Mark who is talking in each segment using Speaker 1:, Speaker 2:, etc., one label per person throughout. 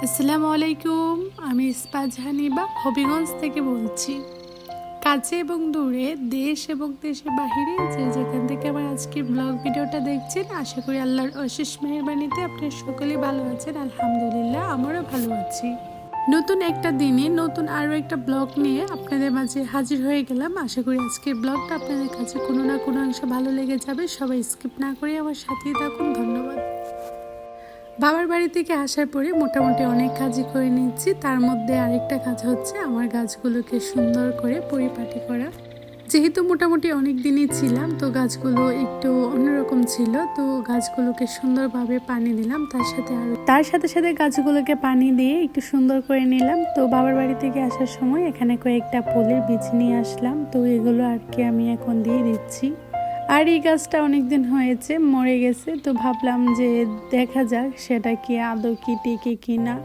Speaker 1: আসসালামু আলাইকুম। আমি ইস্পাত জাহানিবা হবিগঞ্জ থেকে বলছি। কাছে এবং দূরে, দেশ এবং দেশের বাহিরে যে যেখান থেকে আমার আজকের ব্লগ ভিডিওটা দেখছেন, আশা করি আল্লাহর অশেষ মেহেরবানিতে আপনারা সকলেই ভালো আছেন। আলহামদুলিল্লাহ, আমারও ভালো আছি। নতুন একটা দিনে নতুন আরও একটা ব্লগ নিয়ে আপনাদের মাঝে হাজির হয়ে গেলাম। আশা করি আজকের ব্লগটা আপনাদের কাছে কোনো না কোনো অংশ ভালো লেগে যাবে। সবাই স্কিপ না করে আমার সাথেই থাকুন। ধন্যবাদ। বাবার বাড়ি থেকে আসার পরে মোটামুটি অনেক কাজই করে নিচ্ছি। তার মধ্যে আরেকটা কাজ হচ্ছে আমার গাছগুলোকে সুন্দর করে পরিপাটি করা। যেহেতু মোটামুটি অনেক দিনই ছিলাম, তো গাছগুলো একটু অন্যরকম ছিল, তো গাছগুলোকে সুন্দরভাবে পানি দিলাম। তার সাথে সাথে গাছগুলোকে পানি দিয়ে একটু সুন্দর করে নিলাম। তো বাবার বাড়ি থেকে আসার সময় এখানে কয়েকটা ফুলের বীজ নিয়ে আসলাম, তো এগুলো আর কি আমি এখন দিয়ে দিচ্ছি। আর এই গাছটা অনেকদিন হয়েছে, মরে গেছে, তো ভাবলাম যে দেখা যাক সেটা কি আদৌ কি টিকে কিনা।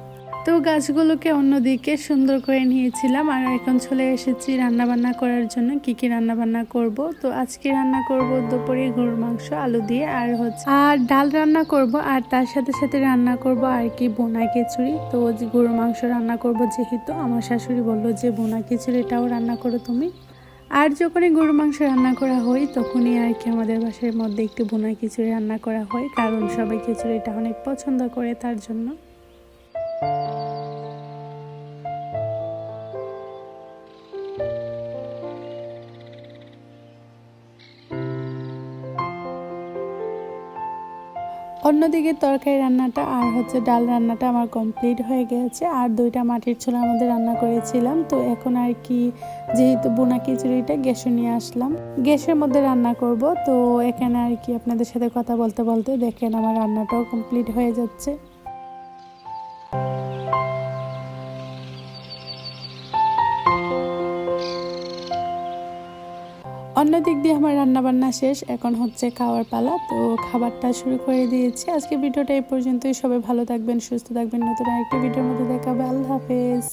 Speaker 1: তো গাছগুলোকে অন্যদিকে সুন্দর করে নিয়েছিলাম। আর এখন চলে এসেছি রান্নাবান্না করার জন্য। কি রান্নাবান্না করব, তো আজকে রান্না করব দুপুরে গরুর মাংস আলু দিয়ে, আর ডাল রান্না করব, আর তার সাথে সাথে রান্না করব আর কি বোনা খিচুড়ি। তো গরুর মাংস রান্না করব, যেহেতু আমার শাশুড়ি বললো যে বোনা খিচুড়িটাও রান্না করো তুমি। আর যখনই গরুর মাংস রান্না করা হয় তখনই আর কি আমাদের বাসার মধ্যে একটু বোনা খিচুড়ি রান্না করা হয়, কারণ সবাই খিচুড়িটা অনেক পছন্দ করে, তার জন্য। অন্যদিকে তরকারি রান্নাটা আর ডাল রান্নাটা আমার কমপ্লিট হয়ে গেছে। আর 2টা মাটির ছোলা আমাদের রান্না করেছিলাম। তো এখন আর কি যেহেতু বোনা খিচুড়িটা গ্যাসে নিয়ে আসলাম, গ্যাসের মধ্যে রান্না করব। তো এখানে আর কি আপনাদের সাথে কথা বলতে বলতে দেখেন আমার রান্নাটাও কমপ্লিট হয়ে যাচ্ছে। অন্যদিক দিয়ে আমার রান্নাবান্না শেষ, এখন হচ্ছে খাওয়ার পালা। তো খাবারটা শুরু করে দিয়েছি। আজকে ভিডিওটা এই পর্যন্তই। সবাই ভালো থাকবেন, সুস্থ থাকবেন। নতুন আরেকটা ভিডিওর মধ্যে দেখা হবে। আল্লাহ হাফেজ।